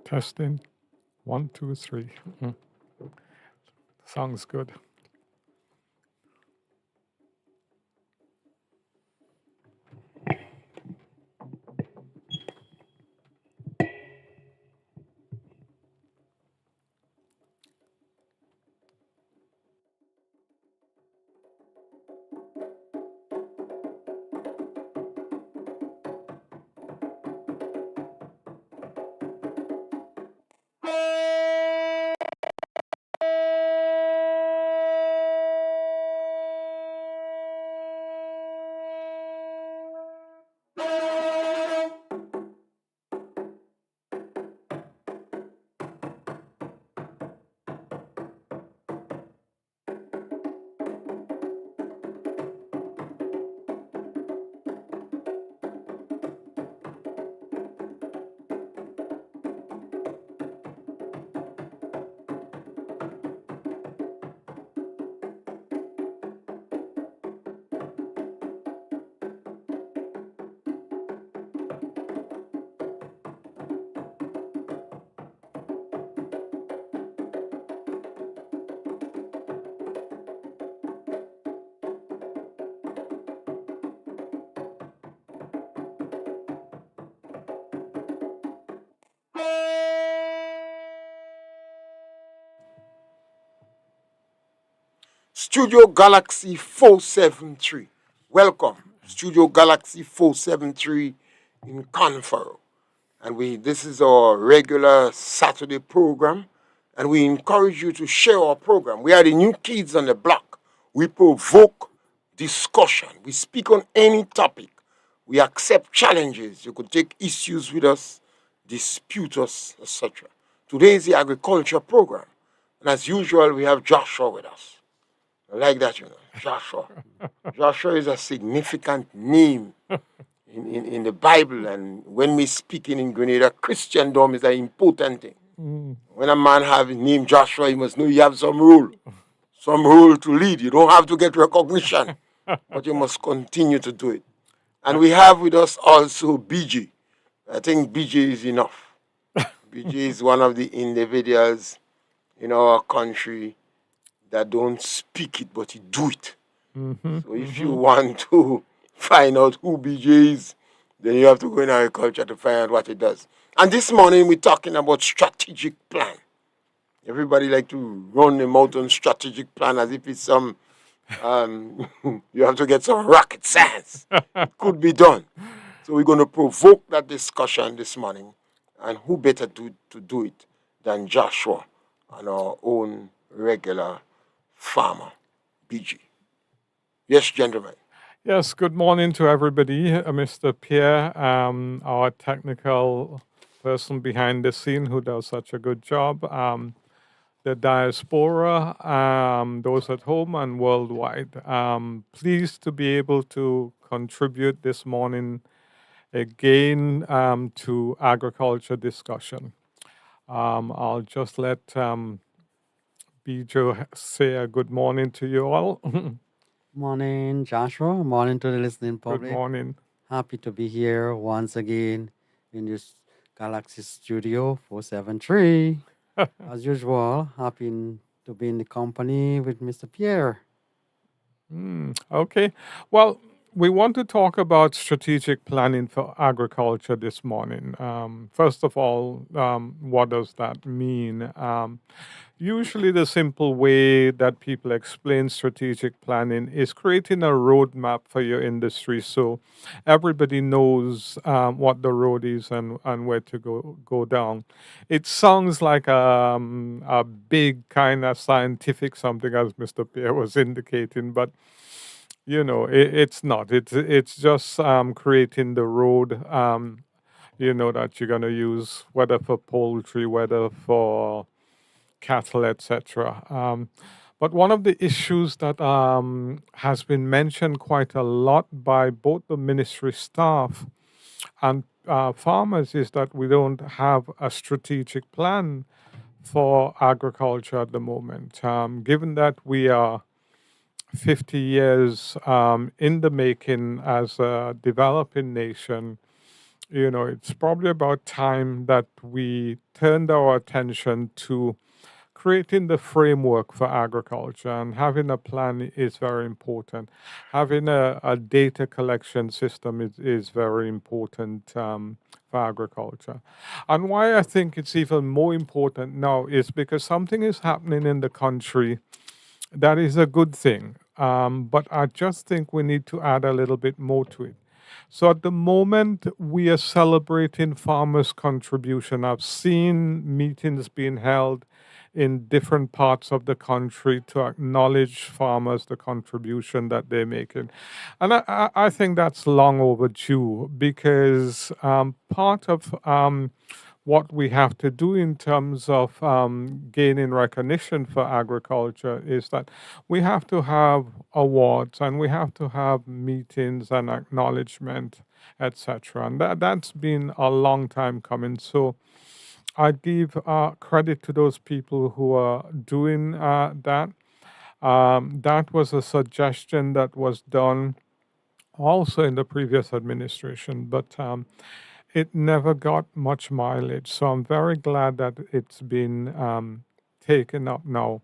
Testing. 1, 2, 3. Sounds good. Studio Galaxy 473. Welcome, Studio Galaxy 473 in Confero. And this is our regular Saturday program, and we encourage you to share our program. We are the new kids on the block. We provoke discussion. We speak on any topic. We accept challenges. You could take issues with us, dispute us, etc. Today is the agriculture program. And as usual, we have Joshua with us. I like that, Joshua. Joshua is a significant name in the Bible, and when we speaking in Grenada, Christendom is an important thing. When a man have his name Joshua, he must know you have some role to lead. You don't have to get recognition, but you must continue to do it. And we have with us also BJ. I think BJ is enough. BJ is one of the individuals in our country that don't speak it, but he do it. So if you want to find out who BJ is, then you have to go in agriculture to find out what it does. And this morning we're talking about strategic plan. Everybody like to run the mouth on strategic plan as if it's some, you have to get some rocket science. It could be done. So we're going to provoke that discussion this morning. And who better to do it than Joshua and our own regular farmer, BG. Yes, gentlemen. Yes, good morning to everybody. Mr. Pierre, our technical person behind the scene who does such a good job. The diaspora, those at home and worldwide. Pleased to be able to contribute this morning again to agriculture discussion. I'll just let Bijo say a good morning to you all. Morning, Joshua. Morning to the listening Good public. morning. Happy to be here once again in this Galaxy Studio 473. As usual, happy to be in the company with Mr. Pierre. Okay. Well, we want to talk about strategic planning for agriculture this morning. First of all, what does that mean? Usually, the simple way that people explain strategic planning is creating a roadmap for your industry so everybody knows what the road is and where to go down. It sounds like a big kind of scientific something, as Mr. Pierre was indicating, but it's not. It's just creating the road. That you're gonna use, whether for poultry, whether for cattle, etc. But one of the issues that has been mentioned quite a lot by both the ministry staff and farmers is that we don't have a strategic plan for agriculture at the moment. Given that we are 50 years in the making as a developing nation, it's probably about time that we turned our attention to creating the framework for agriculture, and having a plan is very important. Having a data collection system is very important for agriculture. And why I think it's even more important now is because something is happening in the country that is a good thing. But I just think we need to add a little bit more to it. So at the moment, we are celebrating farmers' contribution. I've seen meetings being held in different parts of the country to acknowledge farmers, the contribution that they're making. And I think that's long overdue because part of what we have to do in terms of gaining recognition for agriculture is that we have to have awards and we have to have meetings and acknowledgement, etc. And that's been a long time coming. So I give credit to those people who are doing that. That was a suggestion that was done also in the previous administration, but it never got much mileage. So I'm very glad that it's been taken up now.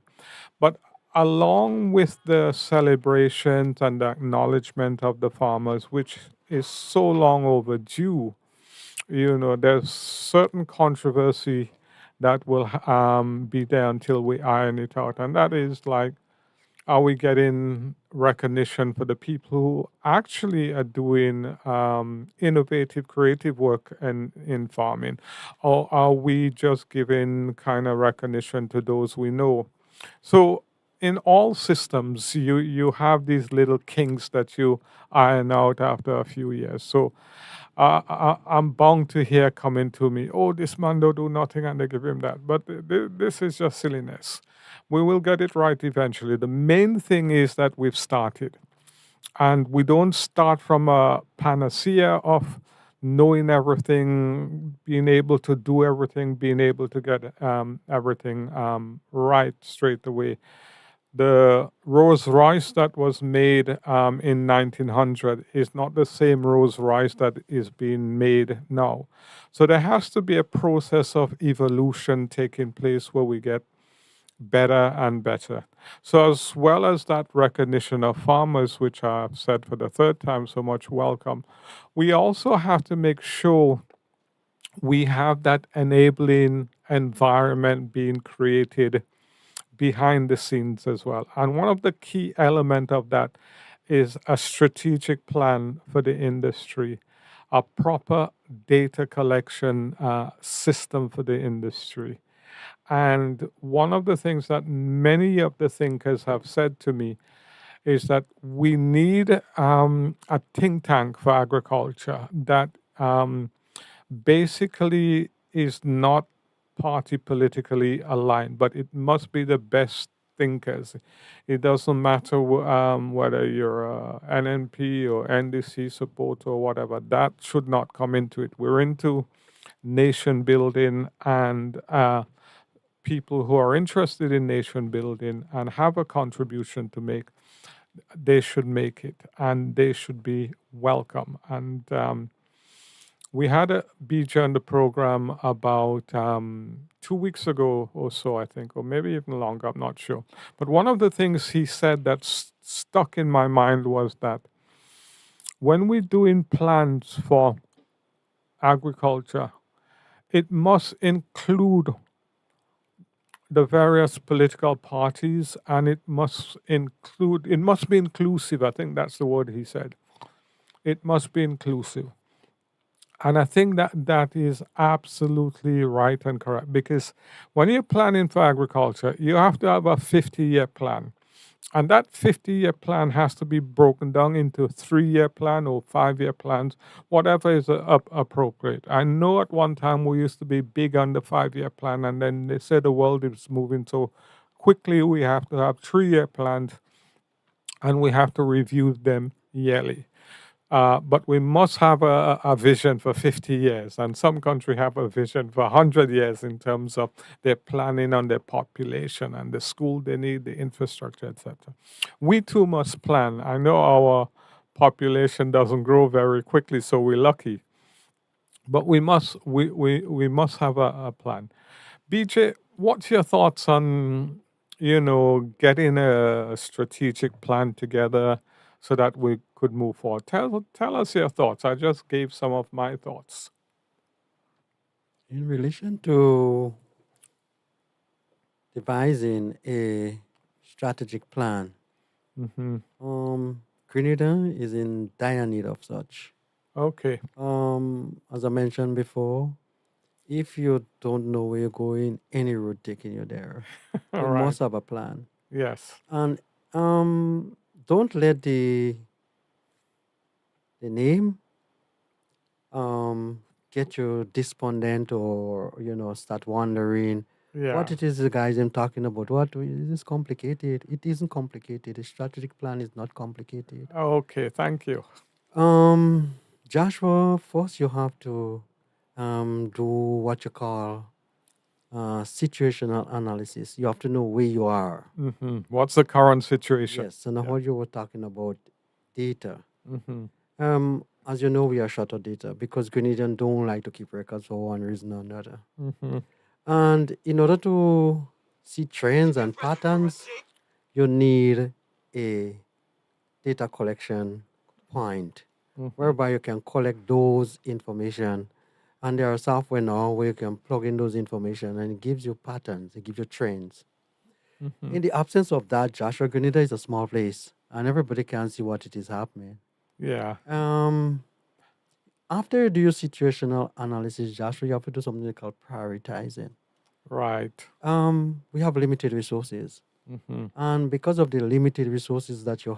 But along with the celebrations and the acknowledgement of the farmers, which is so long overdue, there's certain controversy that will be there until we iron it out. And that is like, are we getting recognition for the people who actually are doing innovative, creative work in farming? Or are we just giving kind of recognition to those we know? So in all systems, you have these little kinks that you iron out after a few years. So I'm bound to hear coming to me, oh, this man don't do nothing and they give him that. But this is just silliness. We will get it right eventually. The main thing is that we've started. And we don't start from a panacea of knowing everything, being able to do everything, being able to get everything right straight away. The Rolls Royce that was made in 1900 is not the same Rolls Royce that is being made now. So there has to be a process of evolution taking place where we get better and better. So as well as that recognition of farmers, which I've said for the third time, so much welcome, we also have to make sure we have that enabling environment being created behind the scenes as well. And one of the key element of that is a strategic plan for the industry, a proper data collection system for the industry. And one of the things that many of the thinkers have said to me is that we need a think tank for agriculture that basically is not party politically aligned, but it must be the best thinkers. It doesn't matter whether you're a NNP or NDC supporter or whatever. That should not come into it. We're into nation building, and people who are interested in nation building and have a contribution to make, they should make it, and they should be welcome. And we had a BJ on the program about 2 weeks ago or so, I think, or maybe even longer, I'm not sure. But one of the things he said that stuck in my mind was that when we're doing plans for agriculture, it must include the various political parties, and it must be inclusive. I think that's the word he said. It must be inclusive. And I think that is absolutely right and correct, because when you're planning for agriculture, you have to have a 50-year plan. And that 50-year plan has to be broken down into 3-year plan or 5-year plans, whatever is appropriate. I know at one time we used to be big on the 5-year plan, and then they said the world is moving so quickly, we have to have 3-year plans and we have to review them yearly. But we must have a vision for 50 years, and some countries have a vision for 100 years in terms of their planning on their population and the school they need, the infrastructure, etc. We too must plan. I know our population doesn't grow very quickly, so we're lucky, but we must have a plan. BJ, what's your thoughts on getting a strategic plan together so that we could move forward? Tell us your thoughts. I just gave some of my thoughts. In relation to devising a strategic plan, Mm-hmm. Grenada is in dire need of such. Okay. As I mentioned before, if you don't know where you're going, any route taking you there. All You right. must have a plan. Yes. And don't let the name get you despondent or start wondering what Yeah. it is the guys I'm talking about. What is this complicated? It isn't complicated. A strategic plan is not complicated. Okay. Thank you. Joshua, first you have to do what you call situational analysis. You have to know where you are. Mm-hmm. What's the current situation? Yes, and Yeah. what you were talking about data. Mm-hmm. As you know, we are short of data because Grenadians don't like to keep records for one reason or another. Mm-hmm. And in order to see trends and patterns, you need a data collection point Mm-hmm. whereby you can collect those information. And there are software now where you can plug in those information and it gives you patterns, it gives you trends. Mm-hmm. In the absence of that, Joshua, Grenada is a small place and everybody can see what it is happening. Yeah. After you do your situational analysis, Joshua, you have to do something called prioritizing. Right. We have limited resources. Mm-hmm. And because of the limited resources that you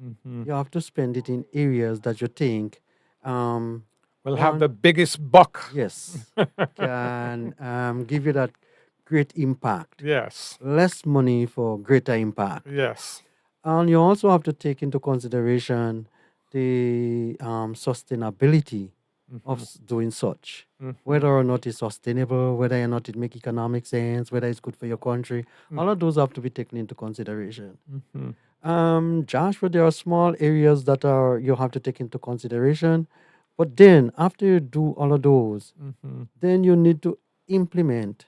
Mm-hmm. have to spend it in areas that you think, We'll have one, the biggest buck. yes, can give you that great impact. Yes. Less money for greater impact. Yes. And you also have to take into consideration the sustainability of doing such. Whether or not it's sustainable, whether or not it make economic sense, whether it's good for your country, all of those have to be taken into consideration. Joshua, there are small areas that you have to take into consideration, but then after you do all of those, then you need to implement,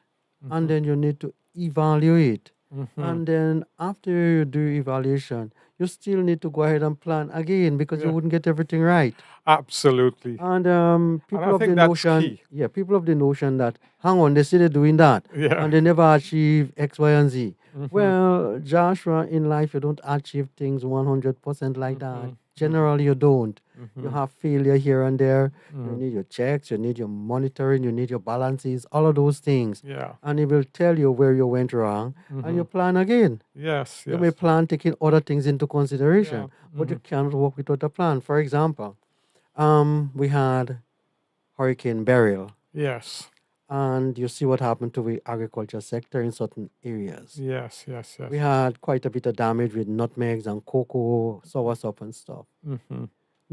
and then you need to evaluate, and then after you do evaluation, you still need to go ahead and plan again because you Yeah. wouldn't get everything right. Absolutely. And And people I of the think that's notion, key. people of the notion that hang on, they say they're doing that, Yeah. and they never achieve X, Y, and Z. Well, Joshua, in life you don't achieve things 100% like that. Generally, you don't. You have failure here and there. You need your checks, you need your monitoring, you need your balances, all of those things. Yeah. And it will tell you where you went wrong, and you plan again. Yes. You may Yes. plan taking other things into consideration, Yeah. but you cannot work without a plan. For example, we had Hurricane Beryl, Yes. and you see what happened to the agriculture sector in certain areas. Yes. Yes. Yes. We had quite a bit of damage with nutmegs and cocoa, soursop and stuff.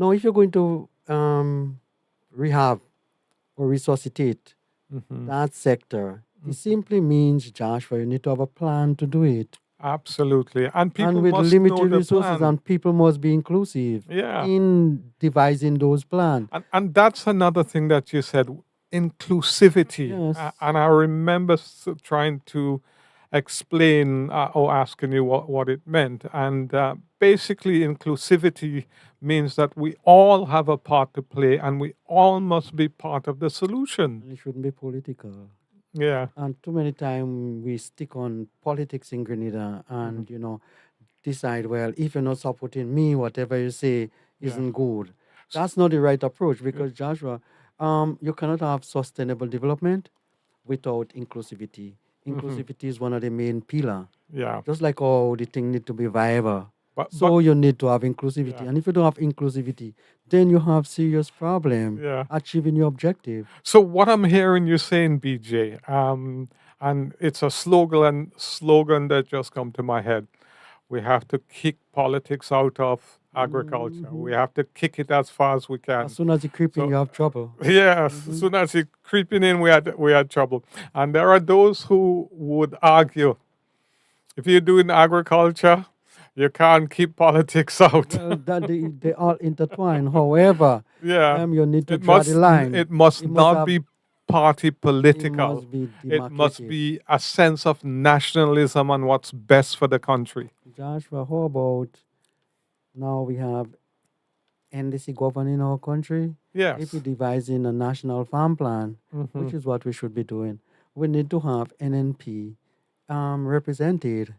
Now, if you're going to rehab or resuscitate that sector, it simply means, Joshua, you need to have a plan to do it. Absolutely. And people And with must know limited the resources, plan. and people must be inclusive Yeah. in devising those plans. And that's another thing that you said, inclusivity. Yes. And I remember trying to explain or asking you what it meant. And basically, inclusivity means that we all have a part to play and we all must be part of the solution. And it shouldn't be political. Yeah. And too many times we stick on politics in Grenada and, decide, well, if you're not supporting me, whatever you say isn't good. That's not the right approach because, Joshua, you cannot have sustainable development without inclusivity. inclusivity is one of the main pillar. Yeah. Just like all the thing need to be viable. But So you need to have inclusivity. yeah. And if you don't have inclusivity, then you have serious problem Yeah. achieving your objective. So what I'm hearing you saying, BJ, and it's a slogan that just come to my head. We have to kick politics out of agriculture. We have to kick it as far as we As can. soon as you creep in, So you have trouble. yes, as soon as it creeping in, we had trouble. And there are those who would argue, if you're doing agriculture, you can't keep politics out. Well, that they all intertwine. However, Yeah, you need to draw the line. it must It must not have, be party it political. must be It must demarcated. be a sense of nationalism and what's best for the country. Joshua, how about now we have NDC governing our country? If Yes. we're devising a national farm plan, which is what we should be doing, we need to have NNP represented.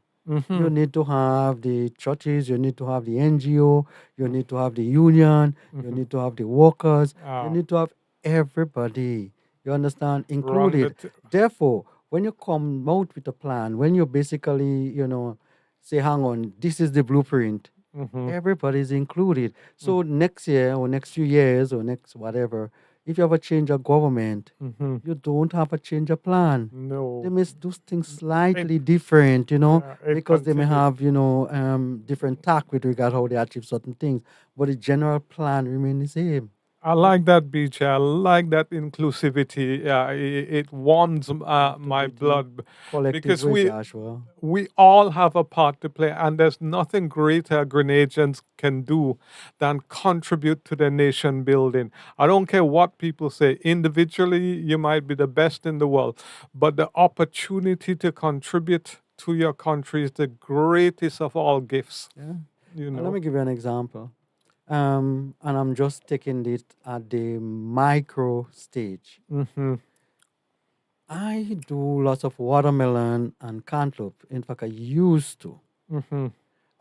You need to have the churches, you need to have the NGO, you need to have the union, you need to have the workers, you need to have everybody. You understand? Included. Therefore, when you come out with a plan, when you basically, say, hang on, this is the blueprint, everybody's included. So next year or next few years or next whatever, if you have a change of government, you don't have a change of plan. No. They may do things slightly different, because they may continue. have, different tack with regard how they achieve certain things, but the general plan remains the same. I like that, BJ. I like that inclusivity. It warms my the blood collective because way, Joshua. we all have a part to play, and there's nothing greater Grenadians can do than contribute to the nation building. I don't care what people say. Individually, you might be the best in the world, but the opportunity to contribute to your country is the greatest of all gifts. Yeah. You Let know. me give you an example. And I'm just taking it at the micro stage. I do lots of watermelon and cantaloupe. In fact, I used to.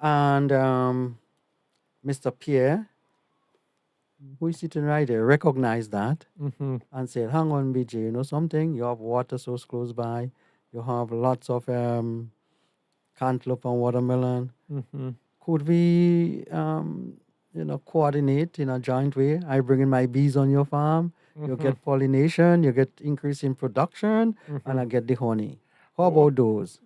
And Mr. Pierre, who is sitting right there, recognized that and said, hang on, BJ, you know something? You have water source close by. You have lots of cantaloupe and watermelon. Could we, coordinate in a joint way? I bring in my bees on your farm. You get pollination, you get increase in production, and I get the honey. How about those?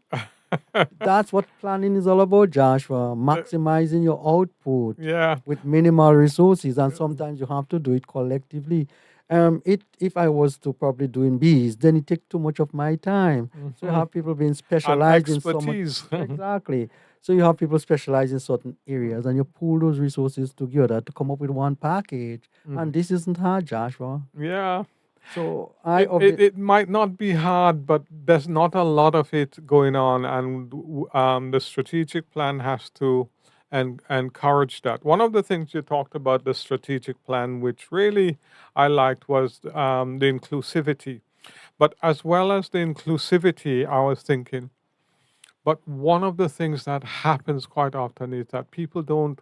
That's what planning is all about, Joshua. Maximizing your output Yeah. with minimal resources, and sometimes you have to do it collectively. If I was to probably doing bees, then it takes too much of my time. So you have people being And specialized in so much. expertise. Exactly. So you have people specialized in certain areas, and you pull those resources together to come up with one package. And this isn't hard, Joshua. Yeah. So It might not be hard, but there's not a lot of it going on, and the strategic plan has to encourage that. One of the things you talked about the strategic plan, which really I liked, was the inclusivity. But as well as the inclusivity, I was thinking, but one of the things that happens quite often is that people don't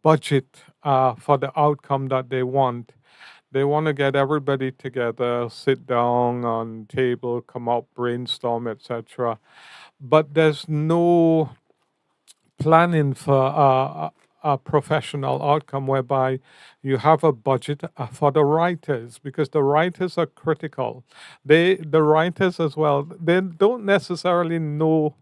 budget for the outcome that they want. They want to get everybody together, sit down on table, come up, brainstorm, etc. But there's no planning for a professional outcome whereby you have a budget for the writers, because the writers are critical. The writers as well, they don't necessarily know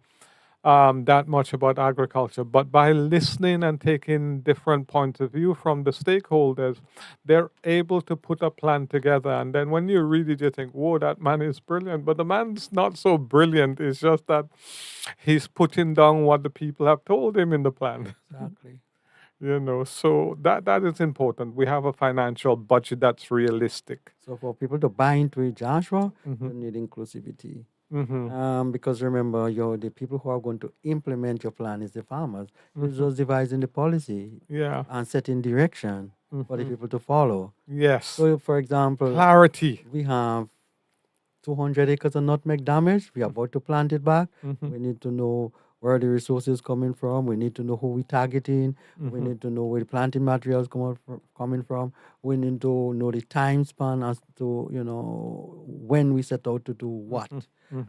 that much about agriculture, but by listening and taking different points of view from the stakeholders, they're able to put a plan together. And then when you read it, you think, whoa, that man is brilliant. But the man's not so brilliant. It's just that he's putting down what the people have told him in the plan. exactly. So that is important. We have a financial budget that's realistic. So for people to buy into it, Joshua, you need inclusivity. Because remember, the people who are going to implement your plan is the farmers. You're just devising the policy and setting direction for the people to follow. Yes. So, for example, Clarity. we have 200 acres of nutmeg damage. We are about to plant it back. We need to know where are the resources coming from. We need to know who we're targeting. We need to know where the planting materials coming from. We need to know the time span as to, when we set out to do what.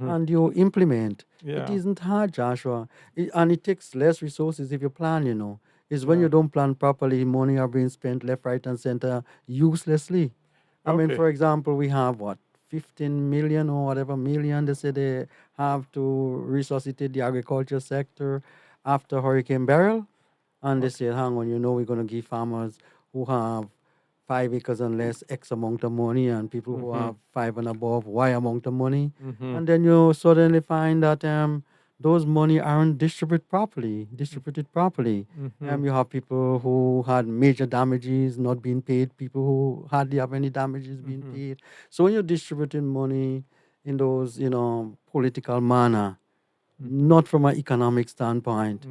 And you implement. It Yeah. isn't hard, Joshua. And it takes less resources if you plan. It's when you don't plan properly, money are being spent left, right, and center uselessly. I mean, Okay. for example, we have what, 15 million or whatever million they say they have to resuscitate the agriculture sector after Hurricane Beryl. And they Okay. said, hang on, we're going to give farmers who have 5 acres and less X amount of money, and people who have five and above Y amount of money. And then you suddenly find that those money aren't distributed properly. You have people who had major damages not being paid, people who hardly have any damages being paid. So when you're distributing money in those, political manner, not from an economic standpoint,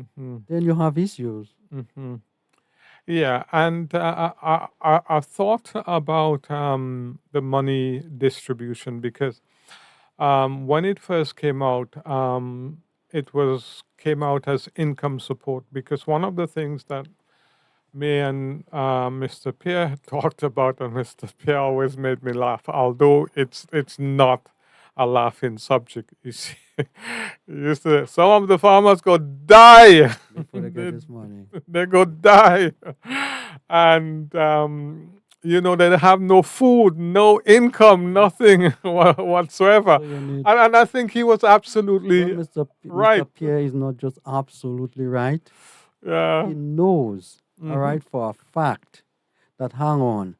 then you have issues. Yeah, and I thought about the money distribution because when it first came out, it was came out as income support because one of the things that me and Mr. Pierre talked about, and Mr. Pierre always made me laugh, although it's not a laughing subject. You see, he used to, some of the farmers go die. Before they get this money. They go die, and they have no food, no income, nothing whatsoever. So you need. And I think he was Well, absolutely Mr. right. Pierre is not just absolutely right. Yeah. He knows, all right, for a fact that hang on,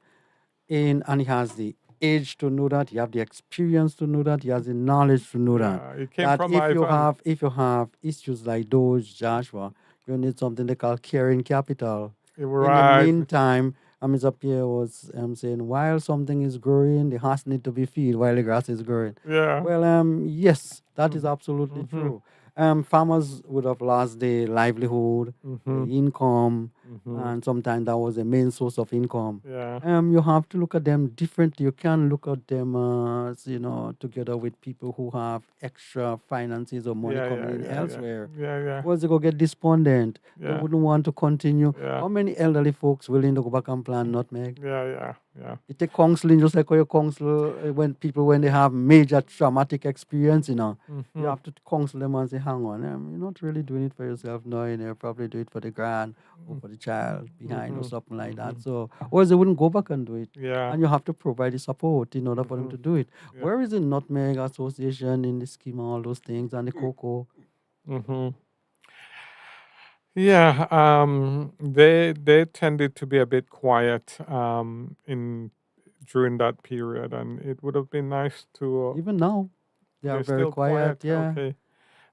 and he has the age to know that, he have the experience to know that, he has the knowledge to know that. Yeah, he came That from Ivan. if you have issues like those, Joshua, you need something they call carrying capital. In the Right. meantime, Mr. Pierre was saying, while something is growing, the horse need to be fed while the grass is growing. Yeah. Well, yes, that is absolutely true. Farmers would have lost their livelihood, their income, and sometimes that was the main source of income. Yeah. You have to look at them differently. You can't look at them as, together with people who have extra finances or money Yeah. coming Yeah. in Yeah. elsewhere. Yeah. Yeah. Once they go get despondent, they Yeah. wouldn't want to continue. Yeah. How many elderly folks willing to go back and plant nutmeg? Yeah. Yeah. Yeah. It take counseling, just like how you counsel when they have major traumatic experience, you have to counsel them and say, hang on, you're not really doing it for yourself, no, you probably do it for the grand or for the child behind or something like that. So, or else they wouldn't go back and do it. Yeah. And you have to provide the support in order for them to do it. Yeah. Where is the Nutmeg Association in the scheme, all those things, and the cocoa? Yeah, they tended to be a bit quiet in during that period, and it would have been nice to. Even now, they are They're very still quiet, quiet. yeah. Okay.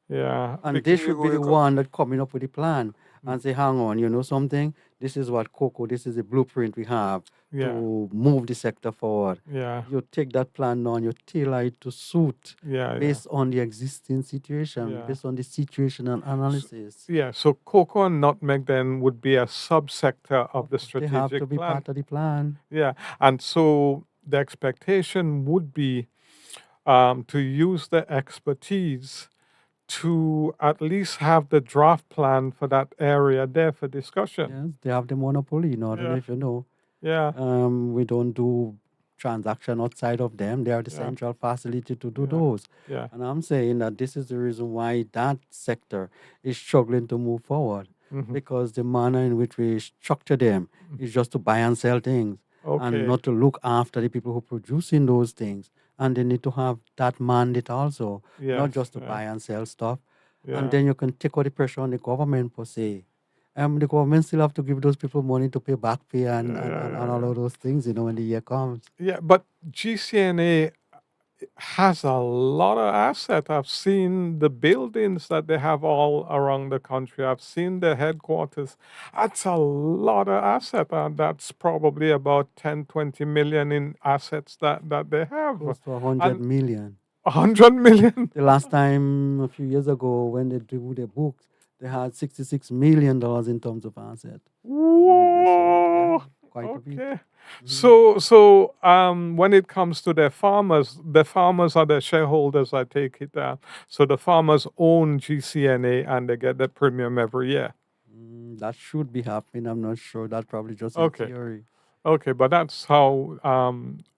Yeah. And they Because, should be the one that coming up with the plan and say, hang on, you know something? This is what Coco, this is the blueprint we have yeah. to move the sector forward. Yeah. You take that plan now and you tailor it to suit Yeah. based on the existing situation, Yeah. based on the situational analysis. Yeah. So cocoa and nutmeg then would be a subsector of the They have to strategic be plan. part of the plan. Yeah. And so the expectation would be to use the expertise to at least have the draft plan for that area there for discussion. Yes, they have the monopoly. I don't know Yeah. if you know. Yeah. We don't do transaction outside of them. They are the Yeah. central facility to do Yeah. those. Yeah. And I'm saying that this is the reason why that sector is struggling to move forward because the manner in which we structure them is just to buy and sell things Okay. and not to look after the people who are producing those things. And they need to have that mandate also, not Yes. just to Yeah. buy and sell stuff. Yeah. And then you can take all the pressure on the government per se. The government still have to give those people money to pay back pay and all of those things, when the year comes. Yeah, but GCNA has a lot of asset. I've seen the buildings that they have all around the country. I've seen the headquarters. That's a lot of asset. And that's probably about 10, 20 million in assets that they have. Close to 100 And million. 100 million. The last time, a few years ago, when they do their books, they had $66 million in terms of asset. Whoa. quite a bit. Okay. Mhm. So when it comes to the farmers are the shareholders, I take it. So the farmers own GCNA and they get the premium every year. That should be happening. I'm not sure. That's probably just in Okay. theory. Okay, but that's how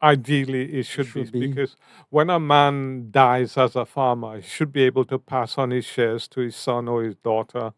ideally it It should be should be. because when a man dies as a farmer, he should be able to pass on his shares to his son or his daughter,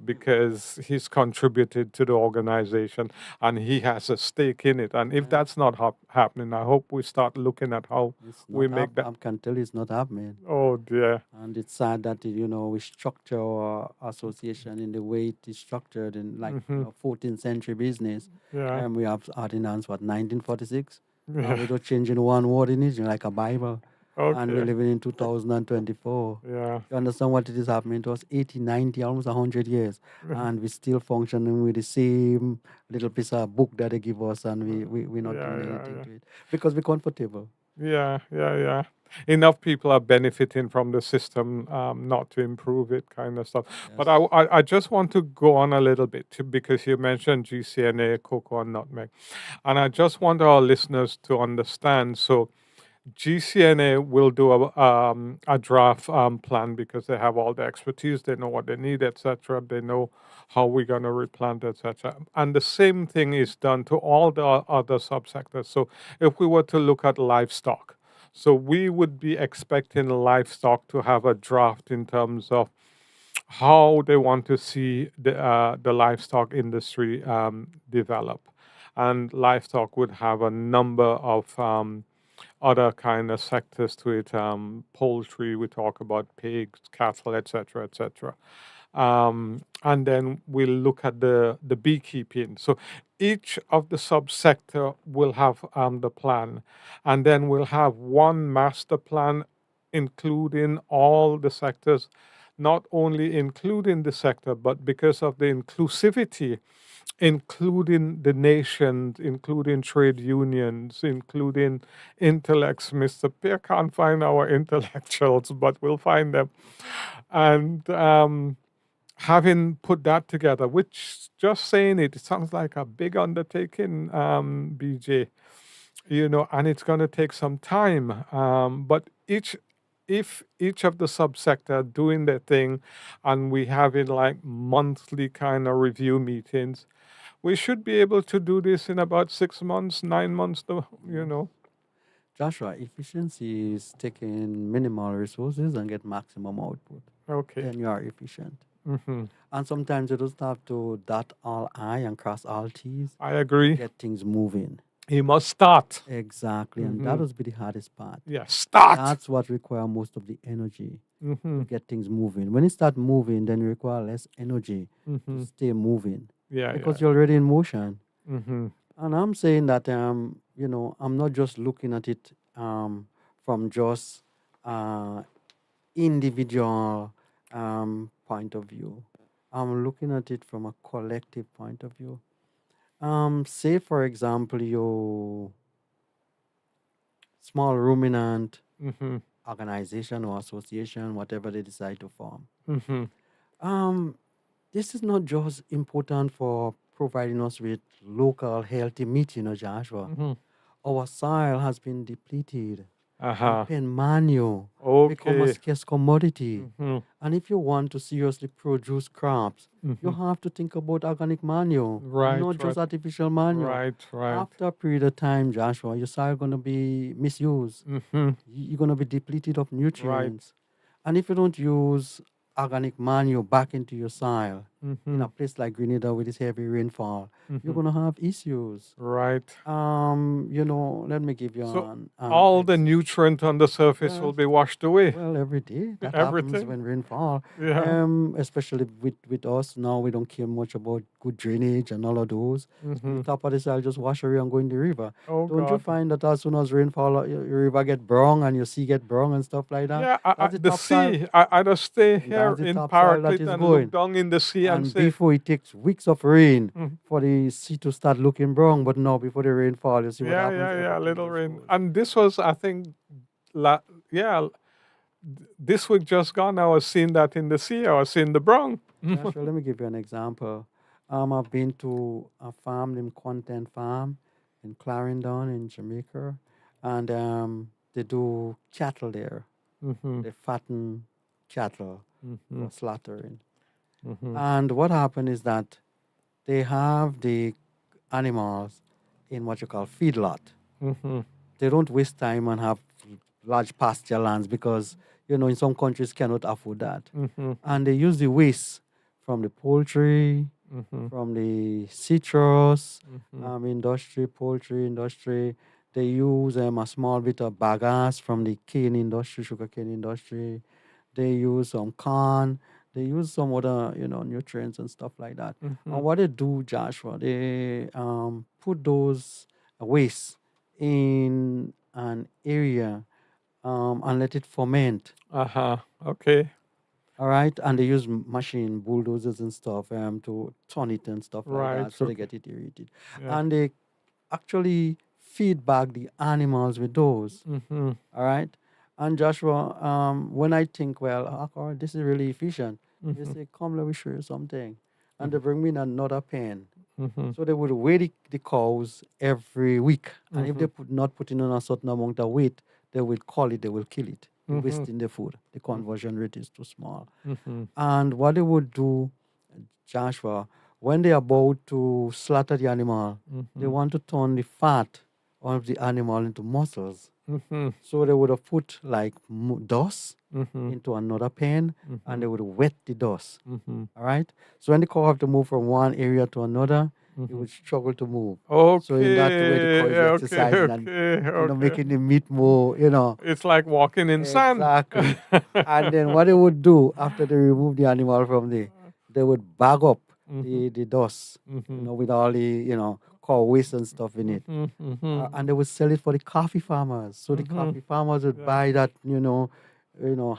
because he's contributed to the organization and he has a stake in it. And if Yeah. that's not happening, I hope we start looking at how It's we not make that. I can tell it's not happening. Oh dear. And it's sad that we structure our association in the way it is structured in, like, Hmm. 14th century business. Yeah. We have ordinance, what, 1946, Yeah. without changing one word in it, like a Bible. And we're Okay. living in 2024. Yeah. You understand what it is happening to us? 80, 90, almost 100 years. And we're still functioning with the same little piece of book that they give us, and we're not Yeah. doing Yeah. anything Yeah. to it because we're comfortable. Yeah, yeah, yeah. Enough people are benefiting from the system, not to improve it, kind of stuff. But Yes. I just want to go on a little bit because you mentioned GCNA, cocoa, and nutmeg, and I just want our listeners to understand. So GCNA will do a draft plan because they have all the expertise, they know what they need, etc. They know how we're going to replant, etc. And the same thing is done to all the other subsectors. So if we were to look at livestock, so we would be expecting livestock to have a draft in terms of how they want to see the livestock industry develop. And livestock would have a number of other kind of sectors to it. Poultry, we talk about pigs, cattle, etc., etc. And then we'll look at the beekeeping. So each of the subsector will have the plan, and then we'll have one master plan, including all the sectors, not only including the sector, but because of the inclusivity, including the nations, including trade unions, including intellects. Mr. Pierre can't find our intellectuals, but we'll find them. And having put that together, which just saying it sounds like a big undertaking, BJ, and it's going to take some time. But if each of the subsector doing their thing, and we having like monthly kind of review meetings, we should be able to do this in about 6 months, 9 months, Yes. Joshua, efficiency is taking minimal resources and get maximum output. Okay. Then you are efficient. Hmm. And sometimes you just have to dot all I and cross all T's I to agree. get things moving. You must start. Exactly. And that would be the hardest part. Yeah, start. That's what requires most of the energy Hmm. to get things moving. When it start moving, then you require less energy to stay moving Yeah, because you're already in motion. yeah. Hmm. And I'm saying that I'm not just looking at it from just individual point of view. I'm looking at it from a collective point of view. Say for example, your small ruminant Hmm. organization or association, whatever they decide to form. Hmm. Um, this is not just important for providing us with local healthy meat, Joshua. Hmm. Our soil has been depleted. Uh-huh. And manure become a Okay. scarce commodity. Hmm. And if you want to seriously produce crops, you have to think about organic manure, Right, not just right. artificial manure. Right, right. After a period of time, Joshua, your soil going to be misused. Hmm. You're going to be depleted of nutrients. And if you don't use organic manure back into your soil, in a place like Grenada with this heavy rainfall, you're going to have issues. Right. Let me give you So an all the nutrient on the surface will Yes. be washed away. Well, every day that happens Everything. when rainfall. Yeah. Especially with us now, we don't care much about good drainage and all of those. The top of the soil just wash away and go in the river. Oh Don't you God. find that as soon as rainfall, your river get brown and your sea get brown and stuff like that? Yeah, That's the the top soil. sea. I just stay here That's the in top soil that Paraclet is and going. look down in the sea and And say, before it takes weeks of rain Mhm. for the sea to start looking brown, but now before the rainfall, you see what yeah, happens. yeah, yeah, Everything little just rain. goes. And this was, I think, yeah, this week just gone. I was seeing that in the sea. I was seeing the brown. Joshua, let me give you an example. I've been to a farm named Content Farm in Clarendon in Jamaica, and they do cattle there. Mm-hmm. They fatten cattle Mm-hmm. for slaughtering. Mm-hmm. And what happened is that they have the animals in what you call feedlot. Mm-hmm. They don't waste time and have large pasture lands because in some countries cannot afford that. Mm-hmm. And they use the waste from the poultry, Mm-hmm. from the citrus Mm-hmm. industry, poultry industry. They use a small bit of bagasse from the cane industry, sugarcane industry. They use some corn. They use some other, nutrients and stuff like that. Mm-hmm. And what they do, Joshua, they put those waste in an area and let it ferment. Uh-huh. Okay. All right, and they use machine bulldozers and stuff to turn it and stuff like Right. that, so they Okay. get it aerated, Yeah. and they actually feed back the animals with those. Mm-hmm. All right, and Joshua, when I think, well, Akor, this is really efficient, they Mm-hmm. say, "Come, let me show you something," and they bring me in another pen. Mm-hmm. So they would weigh the cows every week, and if Mm-hmm. they not putting on a certain amount of weight, they will call it, they will kill it. They're Mm-hmm. wasting the food. The conversion rate is too small. Mm-hmm. And what they would do, Joshua, when they're about to slaughter the animal, they Mm-hmm. want to turn the fat of the animal into muscles. Mm-hmm. So they would have put like dust Mm-hmm. into another pan and Mm-hmm. they would wet the dust. Mm-hmm. All right. So when the cow have to move from one area to another, it Mm-hmm. would struggle to move. So in that way, the cow Okay. is Okay. exercising and Okay. Okay. making the meat more. It's like walking in sand. Exactly. And then what they would do after they remove the animal from they would bag up Mm-hmm. the dust, Mm-hmm. with all the, cow waste and stuff in it. Mm-hmm. Mm-hmm. And they would sell it for the coffee farmers. So the Mm-hmm. coffee farmers would Yeah. buy that,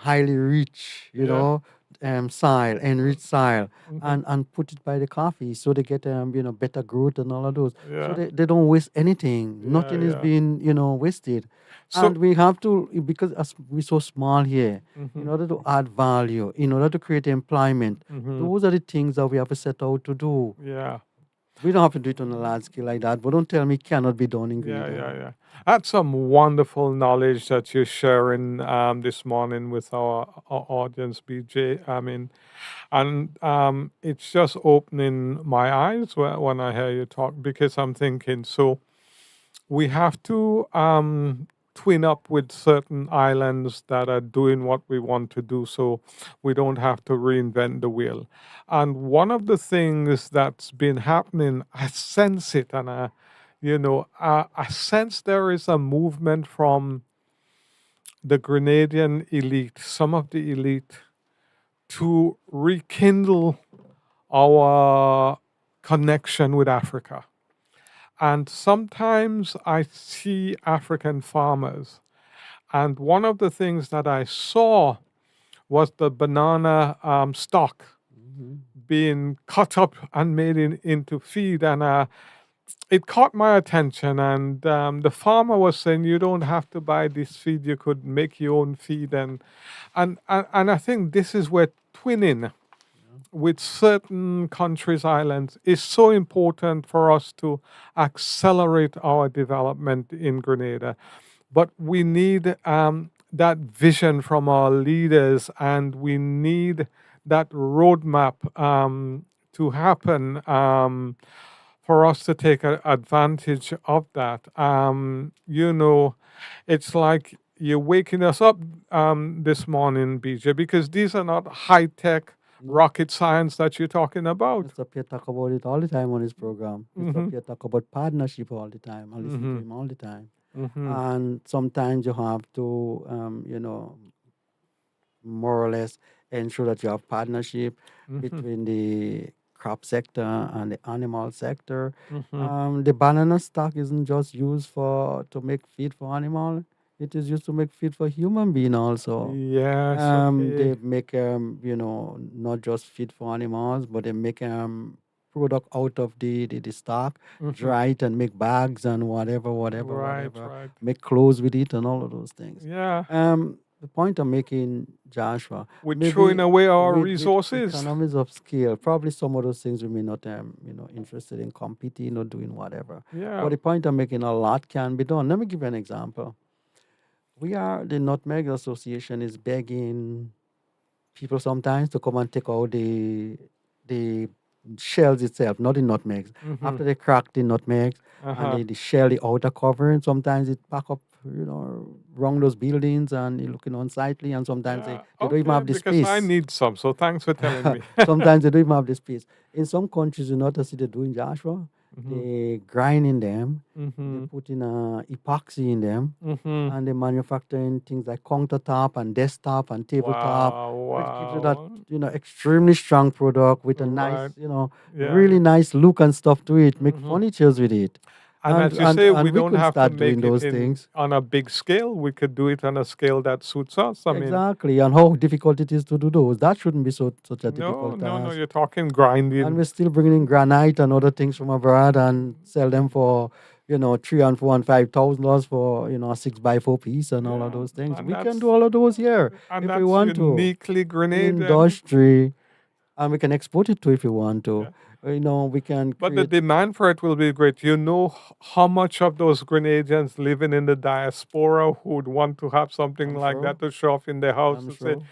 highly rich, Yeah. soil, enriched soil, Mm-hmm. and put it by the coffee. So they get, better growth and all of those. So Yeah. they don't waste anything. Yeah. Nothing is Yeah. being, wasted. So. And we have to, because as we're so small here, Mm-hmm. in order to add value, in order to create employment, Mm-hmm. those are the things that we have to set out to do. Yeah. We don't have to do it on a large scale like that, but don't tell me it cannot be done in Yeah, Grenada. yeah, yeah. That's some wonderful knowledge that you're sharing this morning with our audience, BJ. I mean, and it's just opening my eyes when I hear you talk because I'm thinking, so we have to twin up with certain islands that are doing what we want to do so we don't have to reinvent the wheel. And one of the things that's been happening, I sense it, and I sense there is a movement from the Grenadian elite, some of the elite, to rekindle our connection with Africa. And sometimes I see African farmers. And one of the things that I saw was the banana stalk being cut up and made into feed. And it caught my attention. And the farmer was saying, you don't have to buy this feed, you could make your own feed. And I think this is where twinning with certain countries, islands, is so important for us to accelerate our development in Grenada. But we need that vision from our leaders, and we need that roadmap to happen for us to take advantage of that. It's like you're waking us up this morning, BJ, because these are not high tech rocket science that you're talking about. Mr. Pierre talk about it all the time on his program. Mr. Mm-hmm. Pierre talk about partnership all the time. I listen to Mm-hmm. him all the time. Mm-hmm. And sometimes you have to, more or less ensure that you have partnership Mm-hmm. between the crop sector and the animal sector. Mm-hmm. The banana stock isn't just used to make feed for animal. It is used to make feed for human being also. Yes, okay. They make not just feed for animals, but they make product out of the stock, Mm-hmm. dry it and make bags and Right, whatever, right. make clothes with it and all of those things. Yeah. The point I'm making, Joshua, We're throwing maybe away our with resources. economies of scale, probably some of those things we may not, interested in competing or doing whatever. Yeah. But the point I'm making, a lot can be done. Let me give you an example. The Nutmeg Association is begging people sometimes to come and take out the shells itself, not the nutmegs. Mm-hmm. After they crack the nutmegs and Uh-huh. the shell, the outer cover, and sometimes it pack up, wrong those buildings and it looking unsightly, and sometimes Yeah. they don't even Okay, have the because I space. need some, so thanks for telling me. Sometimes they don't even have the space. In some countries, you notice they're doing, Joshua, Mm-hmm. they grind in them, they Mm-hmm. put in epoxy in them, Mm-hmm. and they manufacturing things like countertop and desktop and tabletop, Wow, which gives you that, wow. extremely strong product with a nice, Right. Yeah, really yeah. nice look and stuff to it. Make Mm-hmm. furnitures with it, And and as you and say, we and we don't could have to start doing make it those in things. on a big scale. We could do it on a scale that suits us. I mean, Exactly, and how difficult it is to do those. That shouldn't be such a no, difficult no, no. task. You're talking And grinding. we're still bringing in granite and other things from abroad and sell them for, $3 and $4 and $5,000 for, a 6 by 4 piece and all of Yeah, those things. and We can do all of those here if we want to. uniquely Grenadian. Industry, and we can export it to if we want to. Yeah. We can But the create. demand for it will be great. You know how much of those Grenadians living in the diaspora who would want to have something I'm like sure. that to show off in their house I'm to say, sure.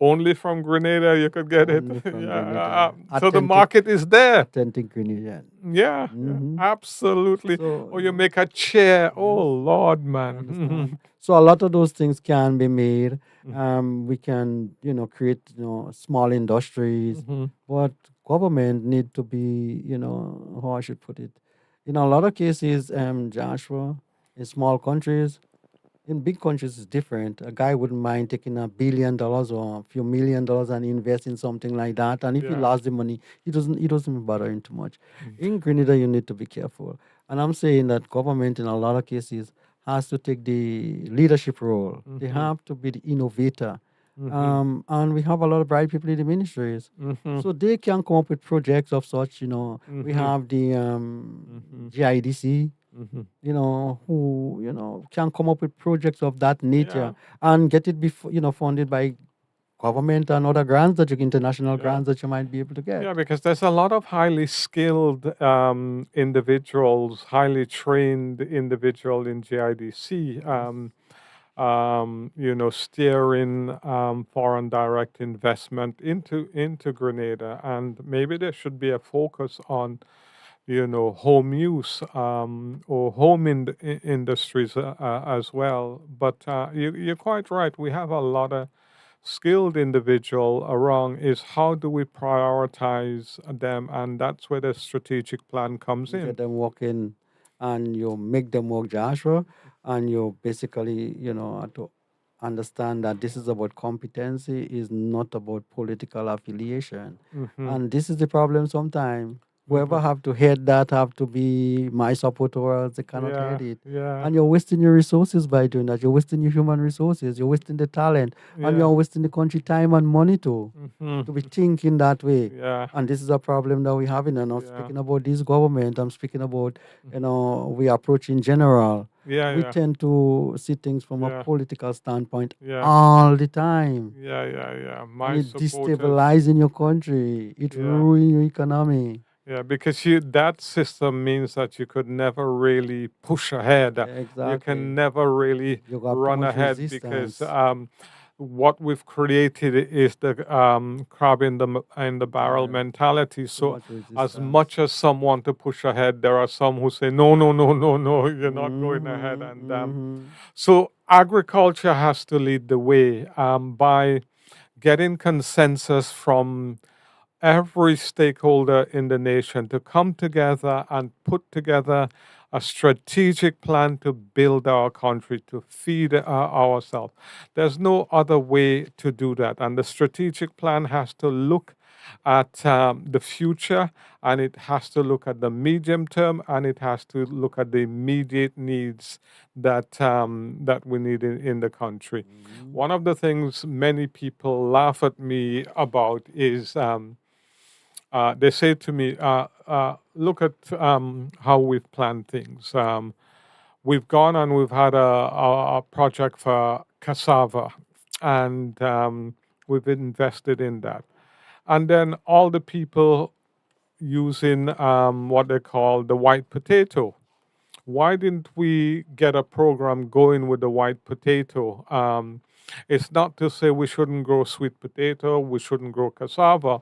only from Grenada you could get it. Only from Yeah. Grenada. So the market is there. Authentic Grenadian. Yeah, yeah, Mm-hmm. absolutely. So, Or you make a chair. Oh yes. Lord, You man. understand? So a lot of those things can be made. Mhm, We can, create, small industries, mhm, but government need to be, how I should put it. In a lot of cases, Joshua, in small countries, in big countries, it's different. A guy wouldn't mind taking $1 billion or a few $1 million and invest in something like that. And if he yeah. lost the money, he doesn't even bother him too much. Mm, In Grenada, you need to be careful. And I'm saying that government, in a lot of cases, has to take the leadership role. They mhm, have to be the innovator. mhm, And we have a lot of bright people in the ministries. mhm, So they can come up with projects of such, we mhm, have the mhm, GIDC, mhm. who, can come up with projects of that nature Yeah, and get it before, funded by government and other grants international yeah. grants that you might be able to get. Yeah, because there's a lot of highly skilled individuals, highly trained individual in GIDC, Yes. steering foreign direct investment into Grenada, and maybe there should be a focus on, home use or home industries as well. But you're quite right. We have a lot of skilled individual around. Is how do we prioritize them, and that's where the strategic plan comes And get in. them working, and you make them work, Joshua, and you basically, have to understand that this is about competency, is not about political affiliation. Hmm. And this is the problem sometimes. Hmm. Whoever have to head that have to be my supporters, they cannot Yeah, head it. yeah, And you're wasting your resources by doing that. You're wasting your human resources, you're wasting the talent, and yeah. you're wasting the country time and money too, Hmm. to be thinking that way. Yeah, And this is a problem that we're having. And I'm yeah. speaking about this government. I'm speaking about, Mhm. we approach in general. Yeah, We yeah, tend to see things from a yeah, political standpoint yeah, all the time. yeah, yeah, yeah. And My it supporters. destabilizing your country. It Yeah, ruin your economy. yeah, because that system means that you could never really push ahead. You can Exactly. never really You have too run much ahead because resistance. what we've created is the crab in the barrel Yeah. mentality. Too So much as resistance. much as some want to push ahead, there are some who say no, no, no, no, no, you're not going ahead. Mm-hmm, And mm-hmm. so agriculture has to lead the way by getting consensus from every stakeholder in the nation to come together and put together a strategic plan to build our country, to feed ourselves. There's no other way to do that. And the strategic plan has to look at the future, and it has to look at the medium term, and it has to look at the immediate needs that we need in the country. Mm-hmm. One of the things many people laugh at me about is they say to me, look at how we've planned things. We've gone and we've had a project for cassava. and we've invested in that. And then all the people using what they call the white potato. Why didn't we get a program going with the white potato? It's not to say we shouldn't grow sweet potato, we shouldn't grow cassava,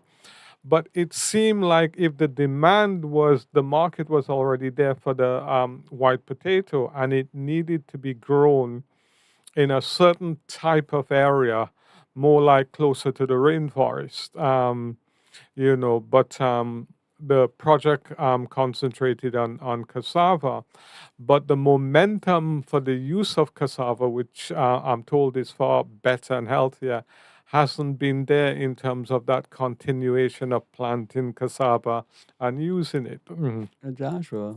but it seemed like if the demand was, the market was already there for the white potato and it needed to be grown in a certain type of area, more like closer to the rainforest. But the project concentrated on cassava, but the momentum for the use of cassava, which I'm told is far better and healthier, hasn't been there in terms of that continuation of planting cassava and using it. Joshua,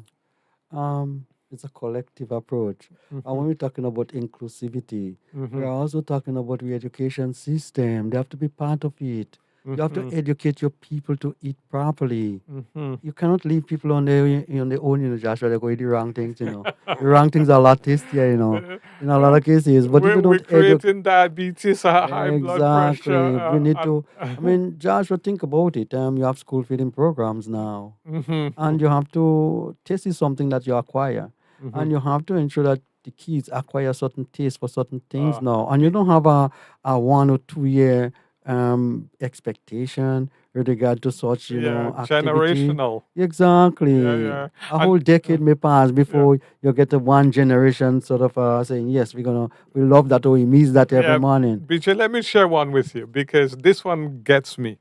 it's a collective approach. And Mhm. when we're talking about inclusivity, we're Mhm. also talking about the education system. They have to be part of it. You have to Mhm. educate your people to eat properly. Mhm. You cannot leave people on their own, Joshua. They're going to do the wrong things, The wrong things are a lot tastier, in a lot of cases. But if you We're don't educate, creating diabetes, high blood pressure, exactly, we need to. I and mean, Joshua, think about it. You have school feeding programs now, Mhm. and you have to taste is something that you acquire, Mhm. and you have to ensure that the kids acquire certain taste for certain things Uh, now, and you the, don't have a 1 or 2 year expectation with regard to such yeah, activity. generational. Yeah, Exactly, yeah, a and whole decade may pass yeah, before you get a one generation sort of saying yes, we love that or we miss that every yeah. morning. BJ, let me share one with you because this one gets me.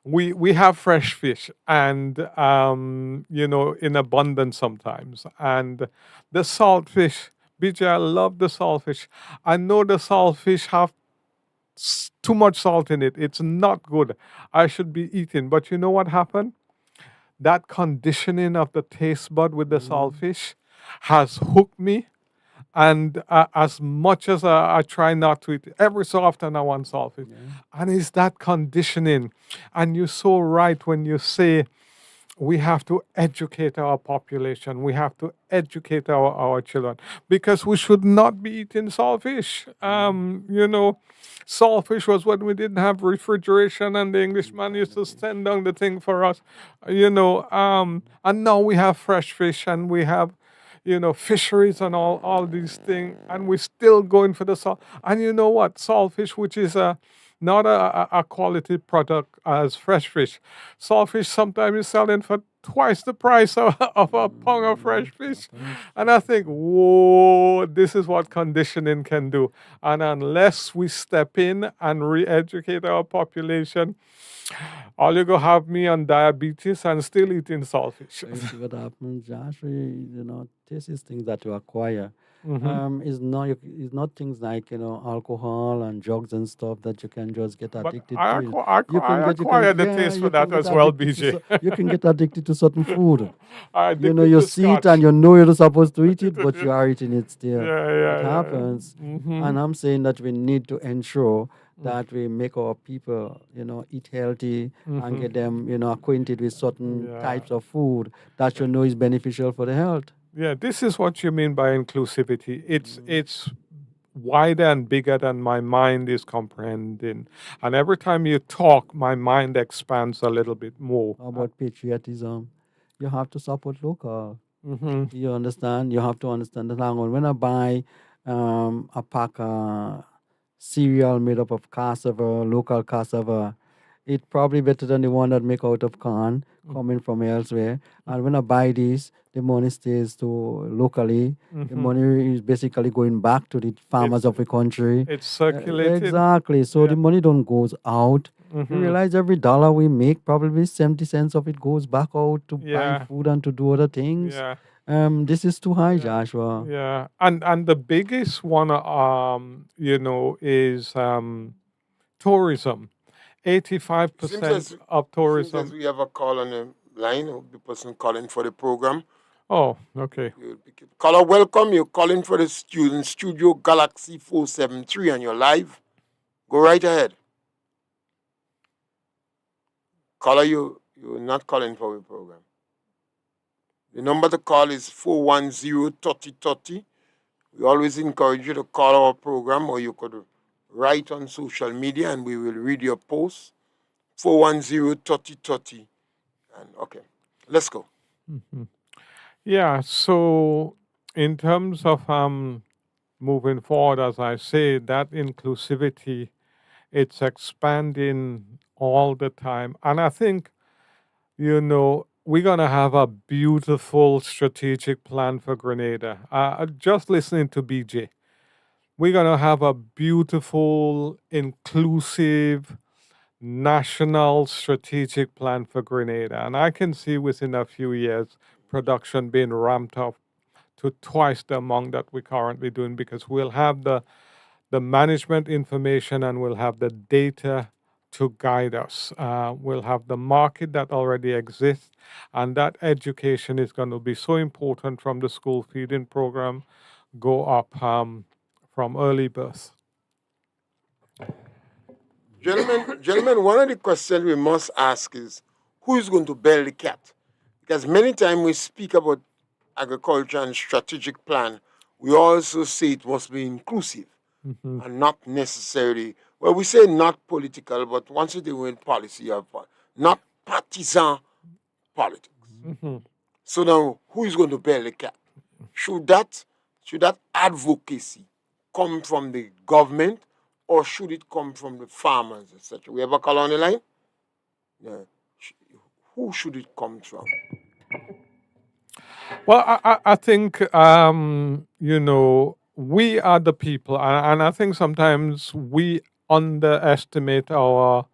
We have fresh fish and in abundance sometimes, and the saltfish. BJ, I love the saltfish. I know the saltfish have too much salt in it. It's not good. I should be eating. But you know what happened? That conditioning of the taste bud with the Mhm. saltfish has hooked me. And as much as I try not to eat, every so often I want saltfish. Yeah. And it's that conditioning. And you're so right when you say we have to educate our population. We have to educate our children because we should not be eating saltfish. Saltfish was when we didn't have refrigeration and the Englishman used to Exactly. send down the thing for us, and now we have fresh fish and we have, fisheries and all these things, and we're still going for the salt. And you know what? Saltfish, which is not a quality product as fresh fish. Saltfish sometimes is selling for twice the price of a pound of fresh fish. Happens. And I think, whoa, this is what conditioning can do. And unless we step in and re educate our population, all you go have me on diabetes and still eating saltfish. So you see what happens, Josh? This is things that you acquire. Hmm. It's not things like alcohol and drugs and stuff that you can just get But addicted to. I acquired the taste for You can that get as well, addicted to BJ. you can get addicted to certain food. I addicted You to see it and scotch. you know you're not supposed to eat it, but you are eating it still. Yeah, It yeah, yeah. happens. Hmm. And I'm saying that we need to ensure that we make our people, eat healthy and Hmm. get them, acquainted with certain Yeah. types of food that you know is beneficial for the health. Yeah, this is what you mean by inclusivity. It's Mm. it's wider and bigger than my mind is comprehending. And every time you talk, my mind expands a little bit more. How about patriotism? You have to support local. Hmm. You understand? You have to understand that. Hang on, when I buy a pack of cereal made up of cassava, local cassava, it's probably better than the one that make out of corn coming from elsewhere. And when I buy this, the money stays to locally. The Hmm. money is basically going back to the farmers It's of the country. it's circulating. Exactly. So Yeah. the money don't goes out. You Hmm. realize every dollar we make, probably 70 cents of it goes back out to buy Yeah. food and to do other things. Yeah. This is too high, Yeah. Joshua. Yeah. And the biggest one is tourism. Seems 85% as of seems as tourism. we have a call on the line of the person calling for the program. Oh, okay. You'll pick it. Caller, welcome. You're calling for the student Studio Galaxy 473 and you're live. Go right ahead. Caller, you're not calling for the program. The number to call is 410-3030. We always encourage you to call our program or you could write on social media and we will read your post. 410-3030. And okay, let's go. Yeah, so in terms of moving forward, as I say, that inclusivity, it's expanding all the time. And I think, we're going to have a beautiful strategic plan for Grenada. Just listening to BJ, we're going to have a beautiful, inclusive, national strategic plan for Grenada. And I can see within a few years production being ramped up to twice the amount that we're currently doing because we'll have the management information and we'll have the data to guide us. We'll have the market that already exists, and that education is going to be so important from the school feeding program go up from early birth. Gentlemen, one of the questions we must ask is who is going to bail the cat? Because many times we speak about agriculture and strategic plan, we also say it must be inclusive and not necessarily, well, we say not political, but once you deal with policy, you have not partisan politics. So now, who is going to bail the cat? Should that advocacy come from the government or should it come from the farmers, etc.? We have a caller on the line? Yeah. Who should it come from? Well, I think, we are the people, and I think sometimes we underestimate our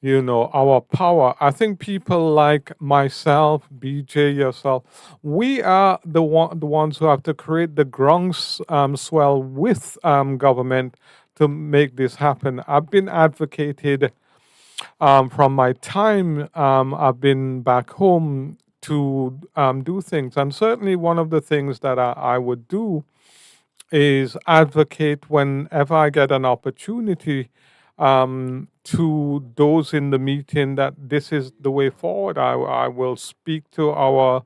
power. I think people like myself, BJ, yourself, we are the ones who have to create the groundswell with government to make this happen. I've been advocated from my time I've been back home to do things. And certainly one of the things that I would do is advocate whenever I get an opportunity to those in the meeting that this is the way forward. I will speak to our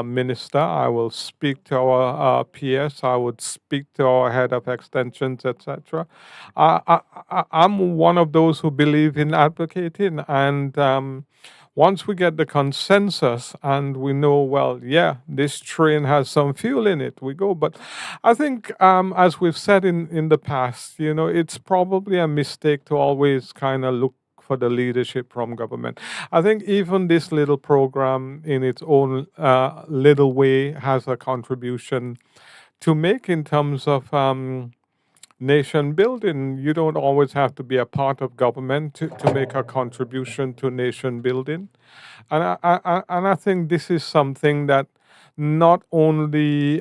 minister, I will speak to our PS, I would speak to our head of extensions, etc. I'm one of those who believe in advocating, and once we get the consensus and we know, well, yeah, this train has some fuel in it, we go. But I think, as we've said in the past, it's probably a mistake to always kind of look for the leadership from government. I think even this little program, in its own little way, has a contribution to make in terms of nation building. You don't always have to be a part of government to make a contribution to nation building. And I think this is something that not only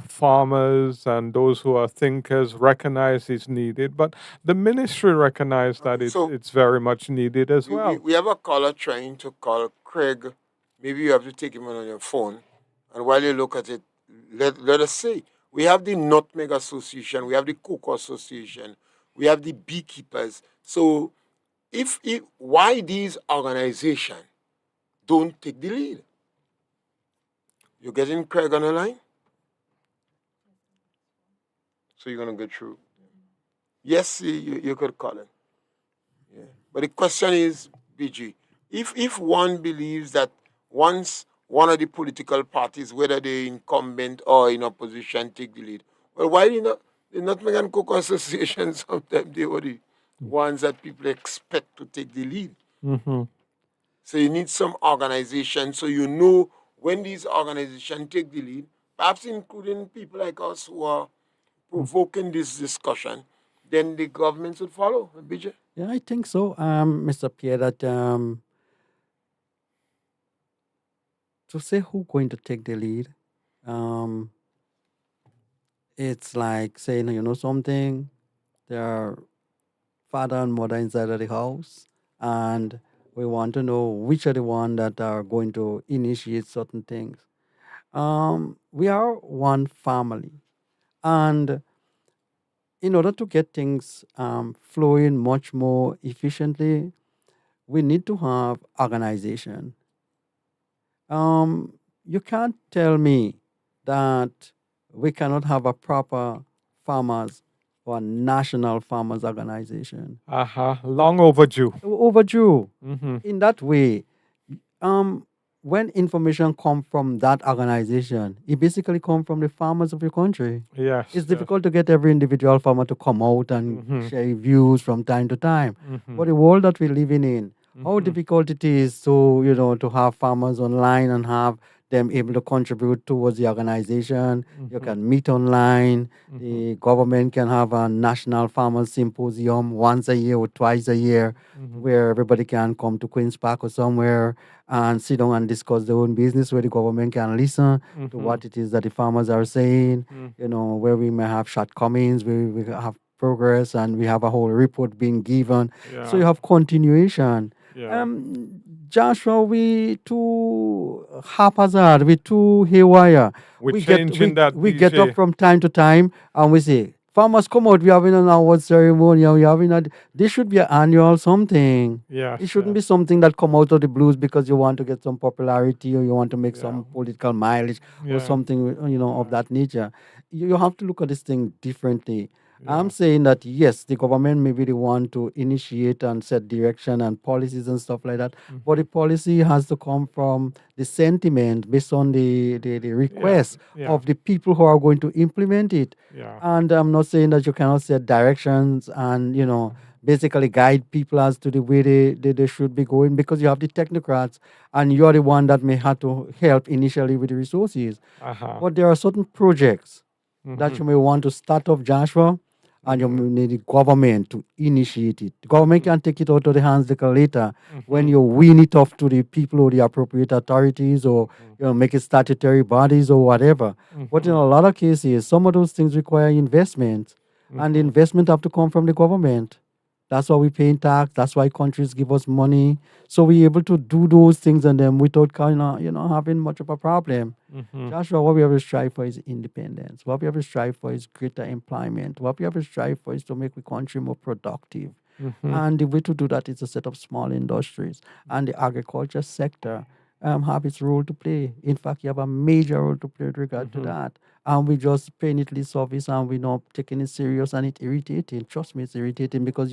farmers and those who are thinkers recognize is needed, but the ministry recognize that So it's very much needed as well. we have a caller trying to call Craig. Maybe you have to take him on your phone. And while you look at it, let us say we have the Nutmeg Association, we have the Cocoa Association, we have the beekeepers. So if why these organizations don't take the lead? You're getting Craig on the line? So you're gonna go through. Yes, you could call him. Yeah. But the question is, BG, if one believes that once one of the political parties, whether they're incumbent or in opposition, take the lead, well, why the Nutmeg and Cocoa Association sometimes they were the ones that people expect to take the lead. So you need some organization so you know when these organizations take the lead, perhaps including people like us who are provoking this discussion, then the government should follow, BJ. Yeah, I think so, Mr. Pierre, that to say who's going to take the lead, it's like saying, something, there are father and mother inside of the house, and we want to know which are the one that are going to initiate certain things. We are one family, and in order to get things flowing much more efficiently, we need to have organization. You can't tell me that we cannot have a proper farmers for a national farmers organization. Long overdue. Overdue. Mm-hmm. In that way, um, when information come from that organization, it basically come from the farmers of your country. Yes, It's yes. difficult to get every individual farmer to come out and Mm-hmm. share views from time to time. Mm-hmm. But the world that we're living in, how Mm-hmm. difficult it is to have farmers online and have them able to contribute towards the organization. You Mm-hmm. can meet online. Mm-hmm. The government can have a national farmers symposium once a year or twice a year Mm-hmm. where everybody can come to Queen's Park or somewhere and sit down and discuss their own business, where the government can listen to Mm-hmm. what it is that the farmers are saying, where we may have shortcomings, where we have progress, and we have a whole report being given. So Yeah, you have continuation. yeah. Um, Joshua, we too haphazard, we too haywire. We're We get changing that, we get up DJ. from time to time and we say, farmers come out, we're having an award ceremony, and we're having a this should be an annual something. It Yes, shouldn't yes. be something that come out of the blues because you want to get some popularity or you want to make Yeah, some political mileage or yeah, something, of yeah, that nature. You have to look at this thing differently. I'm yeah. saying that yes, the government may be the one to initiate and set direction and policies and stuff like that, but Mm-hmm. the policy has to come from the sentiment based on the Yeah, request yeah, of the people who are going to implement it. yeah. And I'm not saying that you cannot set directions and basically guide people as to the way they should be going, because you have the technocrats and you're the one that may have to help initially with the resources. Uh-huh. But there are certain projects that Mm-hmm. you may want to start off, Joshua, and you Mm-hmm. may need the government to initiate it. The government Mm-hmm. can take it out of the hands later when Mm-hmm. you wean it off to the people or the appropriate authorities, or make it statutory bodies or whatever. But in Mm-hmm. a lot of cases, some of those things require investment, and the Mm-hmm. investment have to come from the government. That's why we pay in tax. That's why countries give us money. So we're able to do those things and then without having much of a problem. Mm-hmm. Joshua, what we have to strive for is independence. What we have to strive for is greater employment. What we have to strive for is to make the country more productive. Mm-hmm. And the way to do that is to set up small industries. And the agriculture sector have its role to play. In fact, you have a major role to play with regard to Mm-hmm. that. And we just paying it lip service and we're not taking it serious, and it's irritating. Trust me, it's irritating because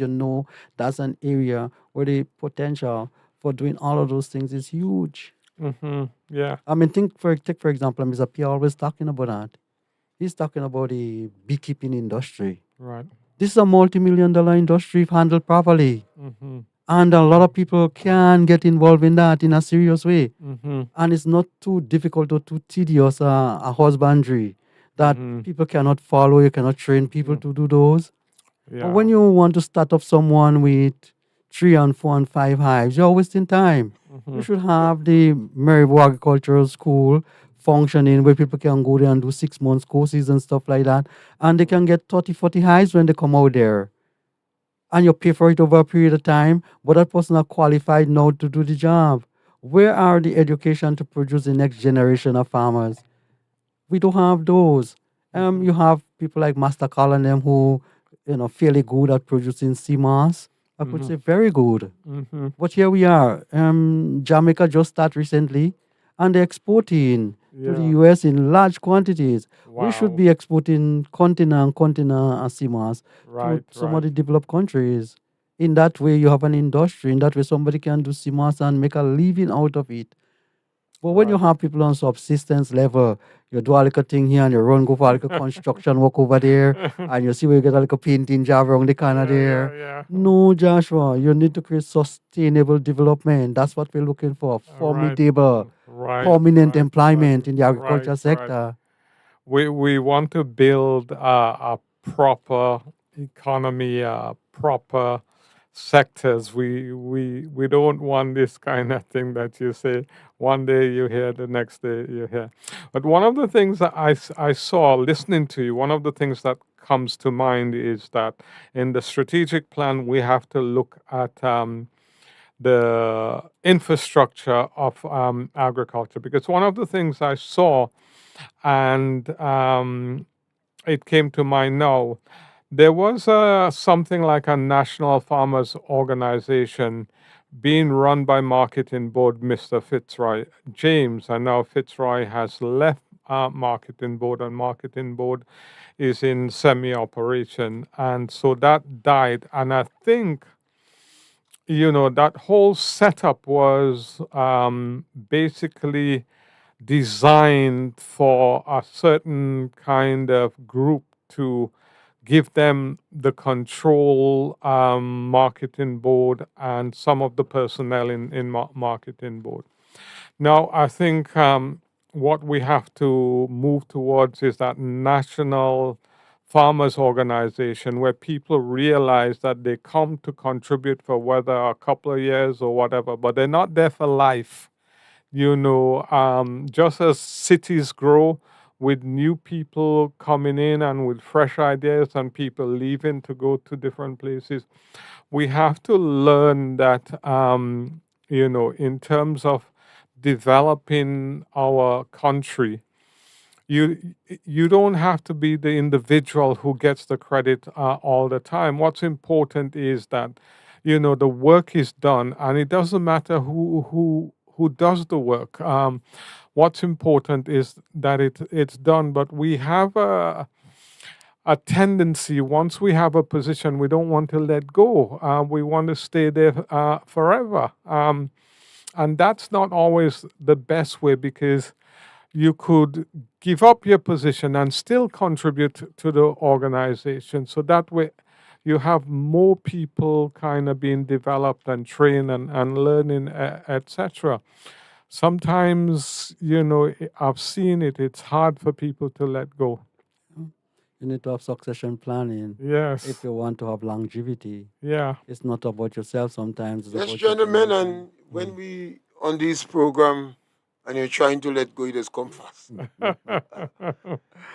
that's an area where the potential for doing all of those things is huge. Mm-hmm. Yeah, I mean, take for example, Mr. Pierre always talking about that. He's talking about the beekeeping industry. right. This is a multi-million-dollar industry if handled properly. Mm-hmm. And a lot of people can get involved in that in a serious way. Mm-hmm. And it's not too difficult or too tedious a husbandry that Mm-hmm. people cannot follow. You cannot train people to do those. But Yeah. when you want to start up someone with 3 and 4 and 5 hives, you're wasting time. Mm-hmm. You should have the Maryville Agricultural School functioning where people can go there and do 6 months courses and stuff like that. And they can get 30, 40 hives when they come out there. And you pay for it over a period of time, but that person are qualified now to do the job. Where are the education to produce the next generation of farmers? We don't have those. You have people like Master Carl and them who, fairly good at producing CMOS. I could Mm-hmm. say very good. Mm-hmm. But here we are. Jamaica just started recently, and they're exporting to the Yeah. US in large quantities. We should Wow. be exporting container CMOS to Right, some of right. the developed countries. In that way, you have an industry. In that way, somebody can do CMOS and make a living out of it. But when you Right. have people on subsistence level, you do a little thing here and you run go for a little construction work over there, and you see where you get a little painting job around the corner Yeah, there. yeah, yeah. No, Joshua, you need to create sustainable development. That's what we're looking for. Right. Formidable, Right, permanent right, right, employment in the right, agriculture right. sector. We want to build a proper economy, proper sectors. We don't want this kind of thing that you say one day you hear, the next day you hear. But one of the things that I saw listening to you, one of the things that comes to mind is that in the strategic plan we have to look at the infrastructure of agriculture, because one of the things I saw, and it came to mind now, there was something like a national farmers organization being run by marketing board Mr. Fitzroy James, and now Fitzroy has left marketing board, and marketing board is in semi-operation, and so that died. And I think that whole setup was basically designed for a certain kind of group to give them the control, marketing board, and some of the personnel in marketing board. Now, I think what we have to move towards is that national farmers organization where people realize that they come to contribute for whether a couple of years or whatever, but they're not there for life. Just as cities grow with new people coming in and with fresh ideas and people leaving to go to different places, we have to learn that, in terms of developing our country, you don't have to be the individual who gets the credit all the time. What's important is that the work is done, and it doesn't matter who does the work. What's important is that it's done. But we have a tendency, once we have a position, we don't want to let go. We want to stay there forever, and that's not always the best way, because you could give up your position and still contribute to the organization. So that way, you have more people kind of being developed and trained and learning, etc. Sometimes, I've seen it, it's hard for people to let go. You need to have succession planning if Yes. you want to have longevity. Yeah. It's not about yourself sometimes. It's Yes, about your gentlemen, generation. and when we on this program and you're trying to let go, it has come fast.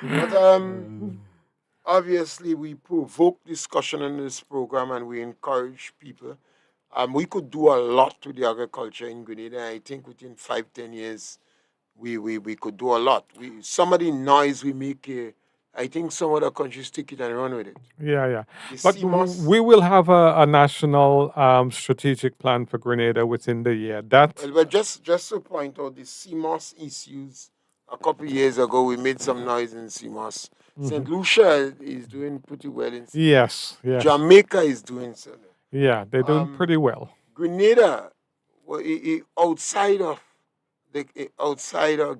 But obviously, we provoke discussion in this program and we encourage people. We could do a lot with the agriculture in Grenada. I think within 5-10 years, we could do a lot. Some of the noise we make here, I think some other countries take it and run with it. Yeah. The But CMOS, we will have a national strategic plan for Grenada within the year. well, but just to point out the CMOS issues, a couple of years ago, we made some noise in CMOS. St. Lucia is doing pretty well in CMOS. Yes. Jamaica is doing so. Yeah, they're doing pretty well. Grenada, outside of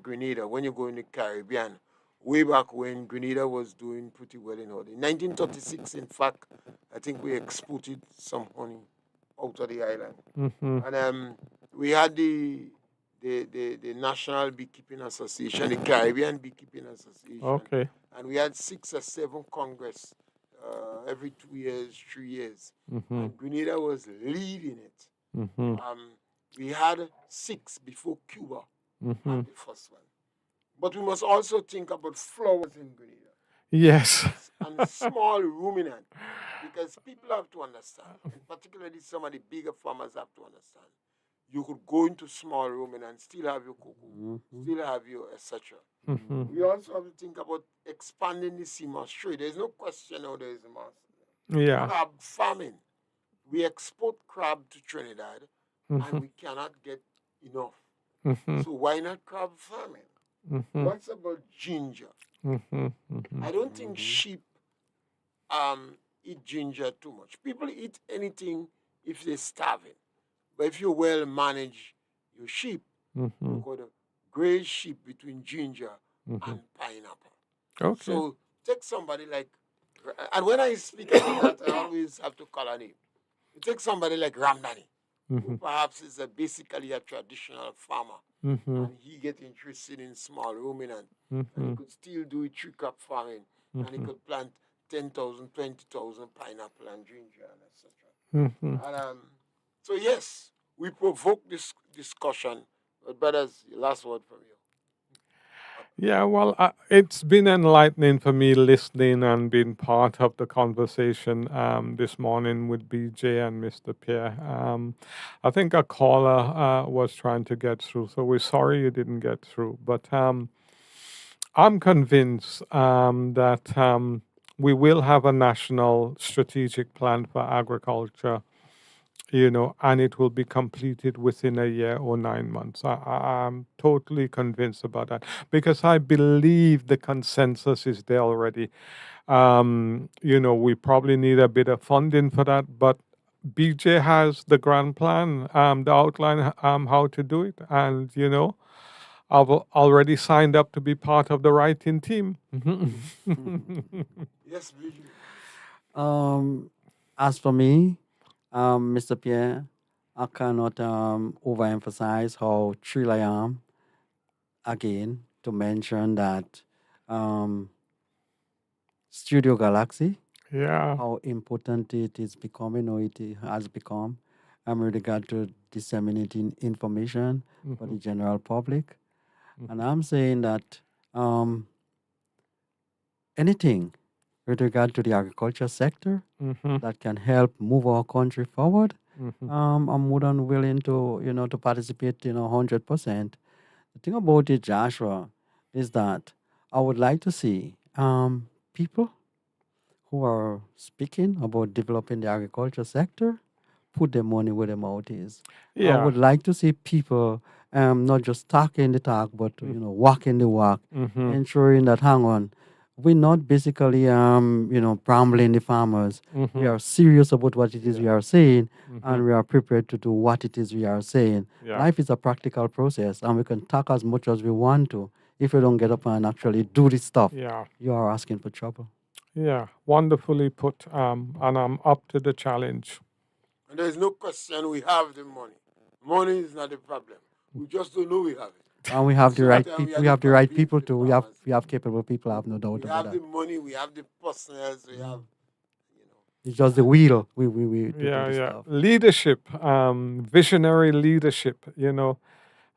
Grenada, when you go in the Caribbean, way back when Grenada was doing pretty well in honey. In 1936, in fact, I think we exported some honey out of the island. And we had the National Beekeeping Association, the Caribbean Beekeeping Association. Okay. And we had 6 or 7 congress every 2 years, 3 years. And Grenada was leading it. We had 6 before Cuba had the first one. But we must also think about flowers in Grenada. Yes. And small ruminant, because people have to understand, and particularly some of the bigger farmers have to understand. You could go into small ruminant, still have your cocoa, still have your etc. We also have to think about expanding the CMOS trade. There's no question now there is a mass. Yeah. Crab farming. We export crab to Trinidad, and we cannot get enough. So why not crab farming? What's about ginger? I don't think sheep eat ginger too much. People eat anything if they're starving. But if you well manage your sheep, you got a great sheep between ginger and pineapple. Okay. So take somebody like, and when I speak about that, I always have to call a name. You take somebody like Ramdani, who perhaps is basically a traditional farmer, and he get interested in small ruminant, and he could still do tree crop farming, and he could plant 10,000, 20,000 pineapple and ginger and etc. And so yes, we provoke this discussion. But brothers, last word from you. Yeah, well, it's been enlightening for me listening and being part of the conversation this morning with BJ and Mr. Pierre. I think a caller was trying to get through, so we're sorry you didn't get through. But I'm convinced that we will have a national strategic plan for agriculture and it will be completed within a year or 9 months. I'm totally convinced about that because I believe the consensus is there already. We probably need a bit of funding for that, but BJ has the grand plan, the outline, how to do it, and I've already signed up to be part of the writing team. Yes, Vijay. As for me, Mr. Pierre, I cannot overemphasize how thrilled I am again to mention that um, Studio Galaxy, Yeah. how important it is becoming or it has become with regard to disseminating information for the general public. And I'm saying that um, anything with regard to the agriculture sector Mm-hmm. that can help move our country forward, Mm-hmm. I'm more than willing to participate, 100%. The thing about it, Joshua, is that I would like to see people who are speaking about developing the agriculture sector put their money where their mouth is. I Yeah. would like to see people not just talking the talk, but walking the walk, Mm-hmm. ensuring that hang on, we're not basically brambling the farmers. We Mm-hmm. are serious about what it is we Yeah. are saying, Mm-hmm. and we are prepared to do what it is we are saying. Yeah. Life is a practical process, and we can talk as much as we want to. If we don't get up and actually do this stuff, Yeah. you are asking for trouble. Yeah. Wonderfully put. And I'm up to the challenge. And there's no question we have the money. Money is not the problem. We just don't know we have it. And we At the have the same right time, we people. have We to have the right convince people the too. We have farmers. we have capable people. I have no doubt We about have that. the money, we have the personnel, we have, It's just the and wheel. We to do Yeah. the Yeah. stuff. Leadership. Visionary leadership.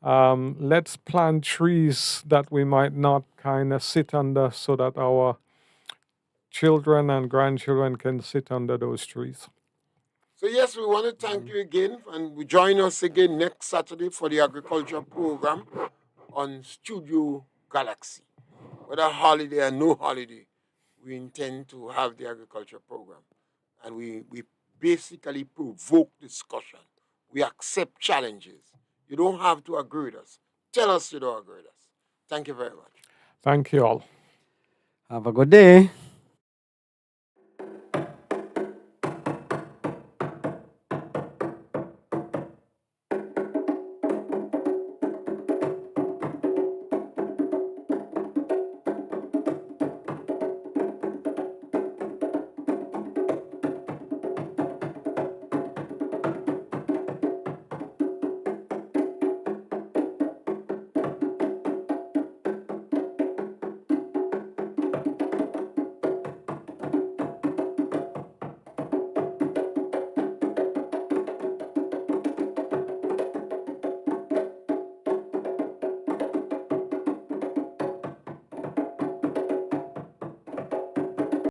Let's plant trees that we might not kind of sit under, so that our children and grandchildren can sit under those trees. so yes, we want to thank you again, and we join us again next Saturday for the agriculture program on Studio Galaxy. Whether holiday or no holiday, we intend to have the agriculture program, and we basically provoke discussion. We accept challenges. You don't have to agree with us. Tell us you don't agree with us. Thank you very much. Thank you all. Have a good day.